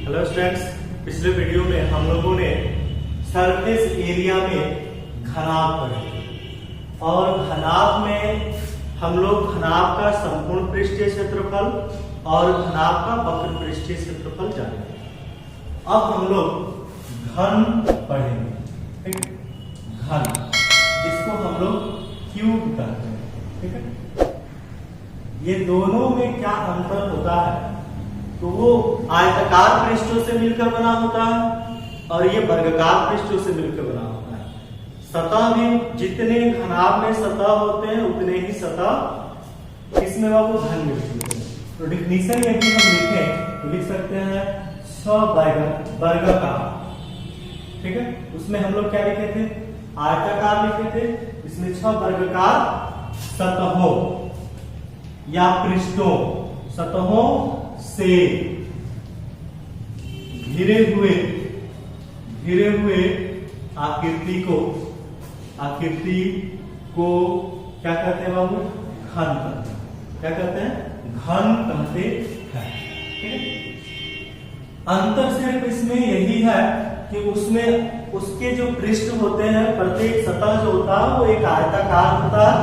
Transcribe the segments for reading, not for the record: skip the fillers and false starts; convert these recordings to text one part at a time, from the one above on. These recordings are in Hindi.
हेलो स्टूडेंट्स, पिछले वीडियो में हम लोगों ने सरफेस एरिया में घनाभ पढ़े और घनाभ में हम लोग घनाभ का संपूर्ण पृष्ठीय क्षेत्रफल और घनाभ का वक्र पृष्ठीय क्षेत्रफल जानेंगे। अब हम लोग घन पढ़ेंगे, ठीक? घन, जिसको हम लोग क्यूब कहते हैं, ठीक है? ये दोनों में क्या अंतर होता है? तो वो आयताकार पृष्ठों से मिलकर बना होता है और ये वर्गाकार पृष्ठों से मिलकर बना होता है। सतह भी जितने घनाभ में सतह होते हैं उतने ही सतह इसमें वो घन में होते हैं। तो डिफिनीशन यदि हम लिखें तो लिख सकते हैं वर्गाकार, ठीक है? उसमें हम लोग क्या लिखे थे? आयताकार लिखे थे। इसमें 6 वर्गाकार सतहों या पृष्ठों, सतहों से घिरे हुए आकृति को क्या कहते हैं बाबू? घन कहते हैं। क्या कहते हैं? घन कहते हैं, ठीक है? अंतर सिर्फ इसमें यही है कि उसमें उसके जो पृष्ठ होते हैं, प्रत्येक सतह जो होता है वो एक आयताकार होता है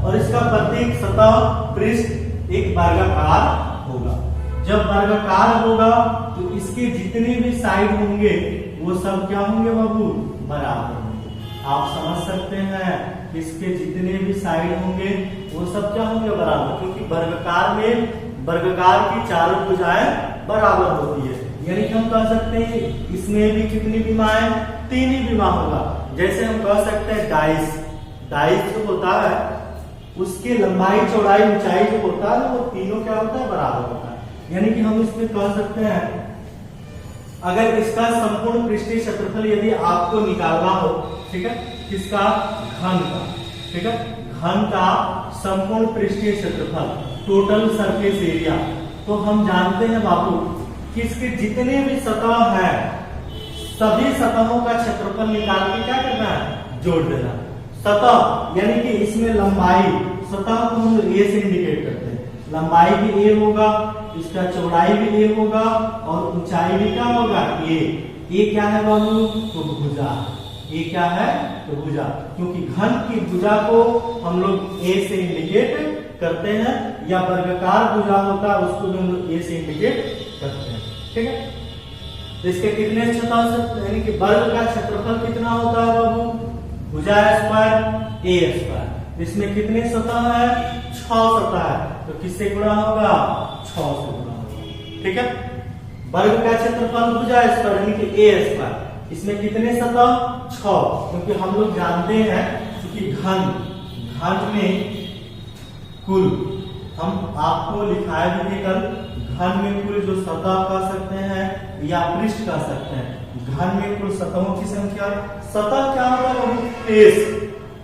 और इसका प्रत्येक सतह पृष्ठ एक वर्गाकार होगा। जब वर्गाकार होगा तो इसके जितने भी साइड होंगे वो सब क्या होंगे बाबू? बराबर होंगे। आप समझ सकते हैं कि इसके जितने भी साइड होंगे वो सब क्या होंगे? बराबर, क्योंकि वर्गाकार में वर्गाकार की चारों भुजाएं बराबर होती है। यानी कि हम कह सकते हैं इसमें भी कितनी विमाएं? 3 ही विमा होगा। जैसे हम कह सकते हैं डाइस जो होता है उसके लंबाई चौड़ाई ऊंचाई जो होता है वो तीनों क्या होता है? बराबर होता है। यानी कि हम इसमें कह सकते हैं अगर इसका संपूर्ण पृष्ठीय क्षेत्रफल यदि आपको निकालना हो, ठीक है, किसका? घन का, ठीक है? घन का संपूर्ण पृष्ठीय क्षेत्रफल, टोटल सरफेस एरिया, तो हम जानते हैं बाबू कि इसके जितने भी सतह है सभी सतहों का क्षेत्रफल निकाल के क्या करना है? जोड़ देना। सतह यानी कि इसमें लंबाई, सतह को हम ए से इंडिकेट करते हैं, लंबाई भी ए होगा, इसका चौड़ाई भी ए होगा और ऊंचाई भी क्या होगा? ए क्या है बाबू? तो भुजा। ए क्या है? तो भुजा, क्योंकि घन की भुजा को हम लोग ए से इंडिकेट करते हैं या वर्गाकार भुजा होता है उसको भी हम लोग ए से इंडिकेट करते हैं, ठीक है? तो इसके कितने सतह से यानी कि वर्ग का क्षेत्रफल कितना होता है बाबू? भुजा स्क्वायर ए स्क्वायर। इसमें कितने सतह है? 6 सतह है। तो किससे गुणा होगा? 6 से गुणा होगा, ठीक है? वर्ग का क्षेत्रफल भुजा स्क्वायर यानी कि ए स्क्वायर। इसमें कितने सतह? 6, क्योंकि हम लोग जानते हैं कि घन में कुल, हम आपको लिखाया भी थे कल, घन में कुल जो सतह कह सकते हैं या पृष्ठ कह सकते हैं। घन में कुल सतहों की संख्या, सतह क्या होगा बाबू? फेस,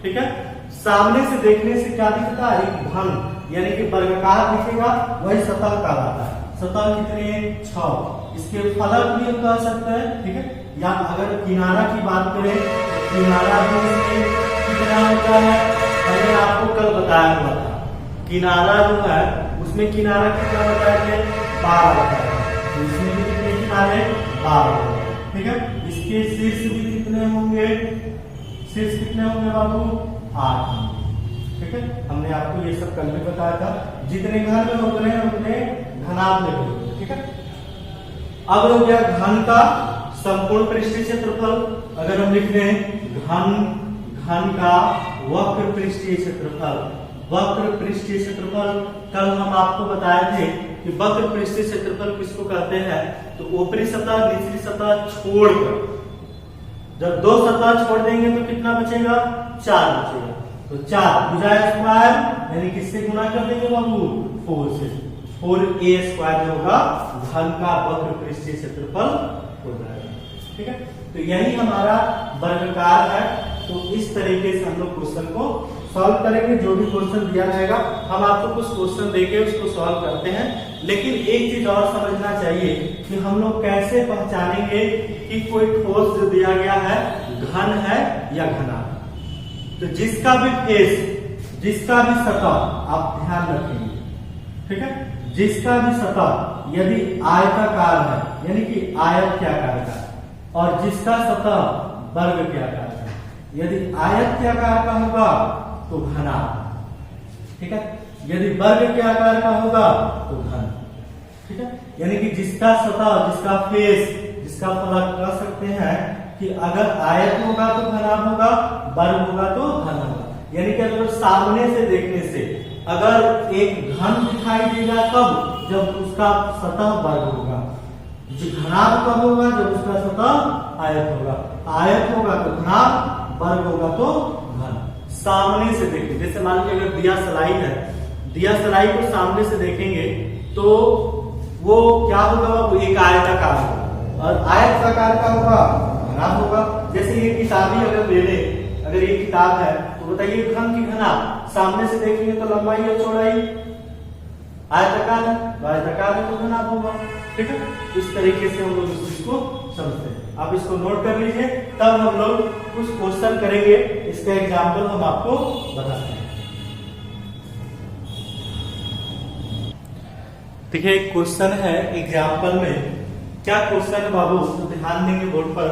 ठीक है? सामने से देखने से क्या दिखता है? एक घन यानी कि वर्गाकार दिखेगा, वही सतह कहलाता है। सतह कितने? 6। इसके फलक भी हम कह सकते हैं, ठीक है? या अगर किनारा की बात करें तो किनारा भी इसमें कितना होता है? मैंने आपको कल बताया हुआ था। किनारा जो है उसमें किनारा कितना होता है? 12 होता है। तो इसमें भी कितने किनारे? 12 होते हैं, ठीक है? इसके शीर्ष भी कितने होंगे? शीर्ष कितने होंगे बाबू? 8 होंगे, ठीक है? हमने आपको ये सब कल भी बताया था। जितने घन में होते हैं उतने घनाभ में होते हैं, ठीक है? अब हो गया घन का संपूर्ण पृष्ठीय क्षेत्रफल। अगर हम लिख दें घन का वक्र पृष्ठीय क्षेत्रफल, वक्र पृष्ठीय क्षेत्रफल कल हम आपको बताए थे कि वक्र पृष्ठीय क्षेत्रफल किसको कहते हैं? तो ऊपरी सतह निचली सतह छोड़कर, जब 2 सतह छोड़ देंगे तो कितना बचेगा? 4 बचेगा। तो 4 भुजा स्क्वायर यानी किससे गुणा कर देंगे बाबू? 4 से। 4a स्क्वायर जो होगा घन का वक्र पृष्ठीय क्षेत्रफल हो जाएगा, ठीक है? तो यही हमारा वर्गाकार है। तो इस तरीके से हम लोग क्वेश्चन को सॉल्व करेंगे। जो भी क्वेश्चन दिया जाएगा हम आपको कुछ क्वेश्चन देके उसको सॉल्व करते हैं। लेकिन एक चीज और समझना चाहिए कि हम लोग कैसे पहचानेंगे कि कोई ठोस जो दिया गया है घन है या घना। तो जिसका भी फेस, जिसका भी सतह आप ध्यान रखेंगे, ठीक है? जिसका भी सतह यदि आयताकार है, यानी कि आयत के आकार का, और जिसका सतह वर्ग के आकार का, यदि आयत के आकार का होगा तो घना, ठीक है, यदि वर्ग के आकार का होगा तो घन, ठीक है। यानी कि जिसका सतह, जिसका फेस, जिसका फलक कह सकते हैं कि अगर आयत होगा तो घनाभ होगा, वर्ग होगा तो घन होगा। यानी कि अगर सामने से देखने से अगर एक घन दिखाई देगा कब, जब उसका सतह वर्ग होगा। जो घनाभ कब होगा, जब उसका सतह आयत होगा। आयत होगा तो घनाभ, वर्ग होगा तो घन। सामने से देखेंगे, जैसे मान लीजिए अगर दिया सलाई है, दिया सलाई को सामने से देखेंगे तो वो क्या होगा, वो एक आयताकार होगा, और आयताकार का होगा घनाभ होगा। जैसे ये किताबी अगर ले ले, अगर ये किताब है तो बताइए घन की घना, सामने से देखेंगे तो लंबाई और चौड़ाई आयताकार है, तो आयताकार है तो घना होगा, ठीक है। इस तरीके से हम लोग इस चीज को समझते हैं। आप इसको नोट कर लीजिए, तब हम लोग कुछ क्वेश्चन करेंगे, इसका एग्जाम्पल हम आपको बताते हैं। देखिए एक क्वेश्चन है एग्जाम्पल में, क्या क्वेश्चन है बाबू, तो ध्यान देंगे बोर्ड पर।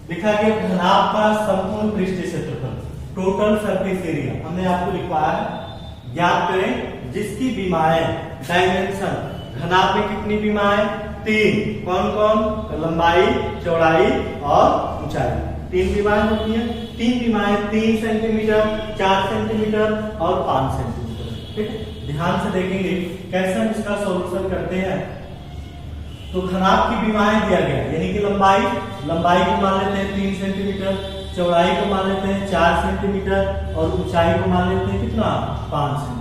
लिखा गया घनाभ का संपूर्ण पृष्ठीय क्षेत्रफल, टोटल सरफेस एरिया, हमने आपको लिखवाया है। ज्ञात करें जिसकी विमाएं, डायमेंशन, घनाभ में कितनी विमाएं, 3, कौन कौन, लंबाई, चौड़ाई और ऊंचाई, 3 विमाएं होती हैं। 3 विमाएं 3 सेंटीमीटर, 4 सेंटीमीटर और 5 सेंटीमीटर, ठीक है। ध्यान से देखेंगे कैसे हम इसका सॉल्यूशन करते हैं। तो घनाभ की विमाएं दिया गया, यानी कि लंबाई को मान लेते हैं 3 सेंटीमीटर, चौड़ाई को मान लेते हैं 4 सेंटीमीटर और ऊंचाई को मान लेते हैं कितना, 5 सेंटीमीटर।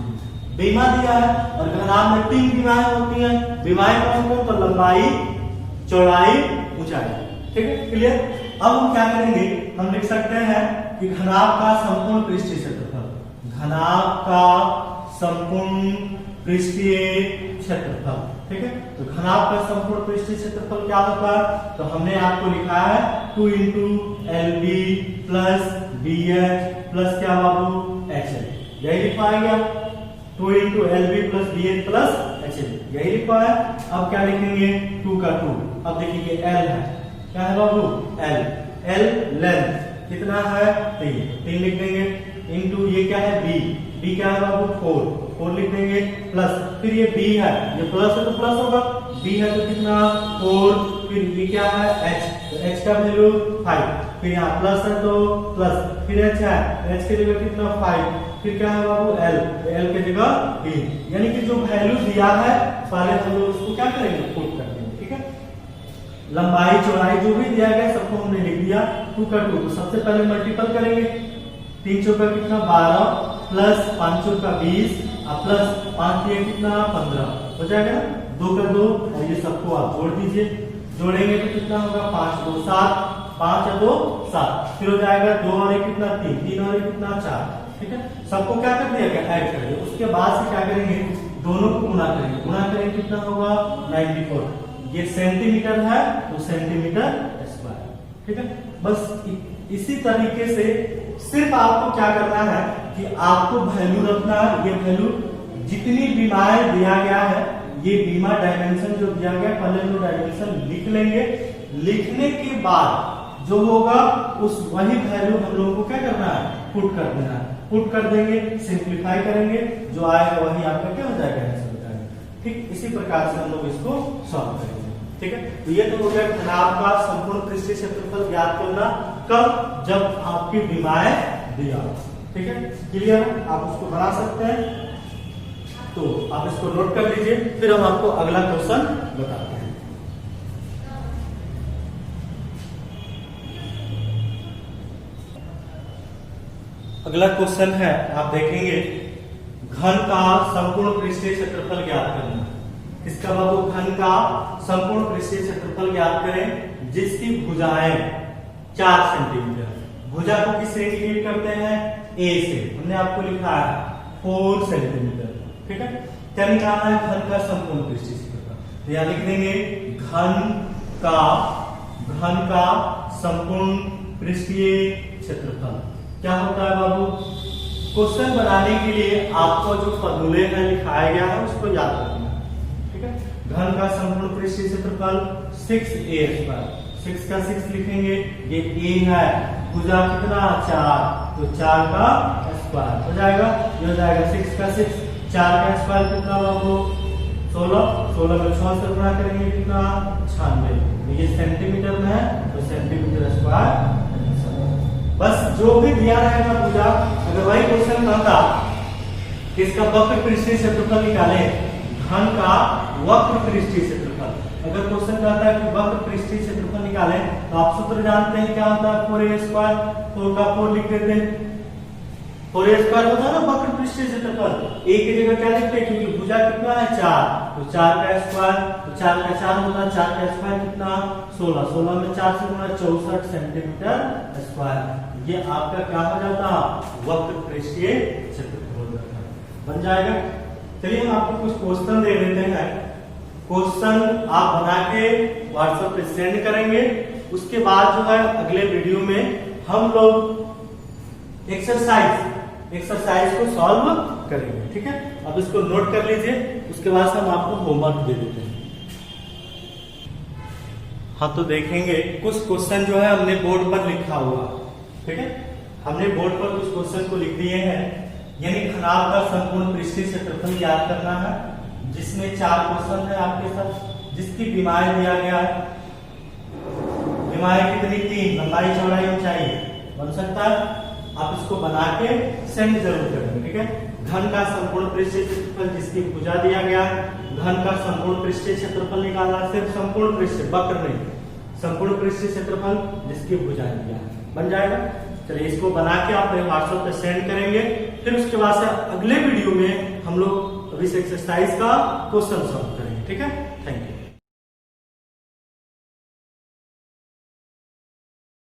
विमा दिया है और घनाभ में 3 विमाएं होती हैं। विमाएं कौन कौन, तो लंबाई, चौड़ाई, ऊंचाई, ठीक है, क्लियर। अब हम क्या करेंगे, हम लिख सकते हैं कि घनाभ का संपूर्ण पृष्ठीय क्षेत्रफल, घनाभ का संपूर्ण पृष्ठीय क्षेत्रफल, ठीक है। तो घनाभ का संपूर्ण पृष्ठीय क्षेत्रफल क्या होता है, तो हमने आपको लिखा है 2 × LB प्लस BH प्लस क्या बाबू, HL, यही लिखवाया गया। 2 × LB plus BH plus HL, यही लिखवाया। अब क्या लिखेंगे, 2 का 2। अब देखिए L है, क्या है बाबू, L लेंथ कितना है, 3 लिख देंगे, इंटू ये क्या है, B क्या है बाबू, 4 लिख देंगे, प्लस फिर ये B है, ये प्लस है तो प्लस होगा, B है तो कितना, 4, फिर ये क्या है, H, तो H का वैल्यू 5, फिर यहाँ प्लस है तो प्लस, फिर H है, H की जगह कितना, 5, फिर क्या है बाबू, L की जगह 3। यानी कि जो वैल्यू दिया है पहले हम लोग उसको क्या करेंगे, पुट कर देंगे, ठीक है। लंबाई, चौड़ाई जो भी दिया गया सबको हमने लिख दिया। 2 का 2, तो सबसे पहले मल्टीपल करेंगे, 3 चौका कितना, 12 प्लस 5 चौका 20 प्लस 5 दिए कितना, 15 हो जाएगा ना। 2 का 2 और ये सबको आप जोड़ दीजिए, जोड़ेंगे तो कितना होगा, 5 2 7, 5 और 2 7, फिर हो जाएगा 2 और 1 कितना, 3 और 1 कितना, 4, ठीक है। सबको क्या कर दिया गया, ऐड कर दिया। उसके बाद से क्या करेंगे, दोनों को गुणा करेंगे, गुणा करेंगे कितना होगा, 94, ये सेंटीमीटर है तो सेंटीमीटर स्क्वायर, ठीक है। बस इसी तरीके से सिर्फ आपको क्या करना है कि आपको वैल्यू रखना है। ये वैल्यू जितनी विमाएं दिया गया है, ये बीमा डायमेंशन जो दिया गया, पहले हम डायमेंशन लिख लेंगे। लिखने के बाद जो होगा उस वही वैल्यू हम लोगों को क्या करना है, पुट कर देना है। पुट कर देंगे, सिंप्लीफाई करेंगे, जो आएगा वही आपका क्या हो जाएगा, आंसर हो जाएगा। ठीक इसी प्रकार से हम लोग इसको सॉल्व करेंगे। ठीक है, तो ये तो हो गया घनाभ का संपूर्ण पृष्ठीय क्षेत्रफल ज्ञात करना, कब, जब आपकी विमाएं दिया। ठीक है, क्लियर, आप उसको बना सकते हैं। तो आप इसको नोट कर लीजिए, फिर हम आपको अगला क्वेश्चन बताते हैं। अगला क्वेश्चन है, आप देखेंगे घन का संपूर्ण पृष्ठीय क्षेत्रफल ज्ञात करना। इसका बाबू घन का संपूर्ण पृष्ठीय क्षेत्रफल ज्ञात करें जिसकी भुजाएं 4 सेंटीमीटर। भुजा को किससे इंडिकेट करते हैं, ए से। हमने आपको लिखा है 4 सेंटीमीटर। ठीक है, क्या निकालना है, घन का संपूर्ण पृष्ठीय क्षेत्रफल। तो यहां लिख देंगे घन का संपूर्ण पृष्ठीय क्षेत्रफल क्या होता है बाबू। क्वेश्चन बनाने के लिए आपको जो फॉर्मूले में लिखाया गया है उसको याद रखना। ठीक है। घन का संपूर्ण पृष्ठीय क्षेत्रफल 6a²। 6 का 6 लिखेंगे, ये a है, भुजा कितना 4, तो 4 का स्क्वायर हो जाएगा, ये हो जाएगा 6 का 6, 4 का स्क्वायर कितना होगा वो 16, 16 में 6 से गुणा करेंगे कितना 96, ये सेंटीमीटर में है तो सेंटीमीटर स्क्वायर। बस जो भी दिया रहेगा भुजा, अगर वही क्वेश्चन कहता कि इसका वक्र पृष्ठीय क्षेत्रफल निकाले, घन का वक्र पृष्ठीय क्षेत्रफल, अगर क्वेश्चन कहता है कि वक्र पृष्ठीय क्षेत्रफल निकाले तो आप सूत्र जानते हैं क्या होता है, 4a², 4 का 4 लिख देते हैं, 4a² होता है ना वक्र पृष्ठीय क्षेत्रफल, a की जगह क्या लिखते हैं क्योंकि भुजा कितना है 4, तो 4 का स्क्वायर, तो 4 का 4 होता है, 4 का स्क्वायर कितना 16, 16 में 4 से गुणा 64 सेंटीमीटर स्क्वायर, ये आपका क्या हो जाता वक्र पृष्ठीय क्षेत्रफल हो जाता बन जाएगा। चलिए हम आपको कुछ क्वेश्चन दे देते हैं, क्वेश्चन आप बना के व्हाट्सएप पे सेंड करेंगे, उसके बाद जो है अगले वीडियो में हम लोग एक्सरसाइज को सॉल्व करेंगे, ठीक है। अब इसको नोट कर लीजिए, उसके बाद हम आपको होमवर्क दे देते हैं। हाँ तो देखेंगे कुछ क्वेश्चन जो है हमने बोर्ड पर लिखा हुआ, ठीक है, हमने बोर्ड पर कुछ क्वेश्चन को लिख दिए हैं, यानी खनाल का संपूर्ण पृष्ठीय क्षेत्रफल याद करना है, जिसमें 4 क्वेश्चन है आपके साथ, जिसकी विमाएं दिया गया है, विमाएं कितनी 3, लंबाई चौड़ाई ऊंचाई बन सकता है, आप इसको बना के सेंड जरूर करेंगे, ठीक है। घन का संपूर्ण पृष्ठीय क्षेत्रफल जिसकी भुजा दिया गया है, घन का संपूर्ण पृष्ठीय क्षेत्रफल निकालना, सिर्फ संपूर्ण पृष्ठीय वक्र नहीं, संपूर्ण पृष्ठीय क्षेत्रफल जिसकी भुजा दिया है बन जाएगा। चलिए इसको बना के आप व्हाट्सएप पे सेंड करेंगे, फिर उसके बाद से अगले वीडियो में हम लोग अभी से एक्सरसाइज का क्वेश्चन सॉल्व करेंगे, ठीक है। Thank you.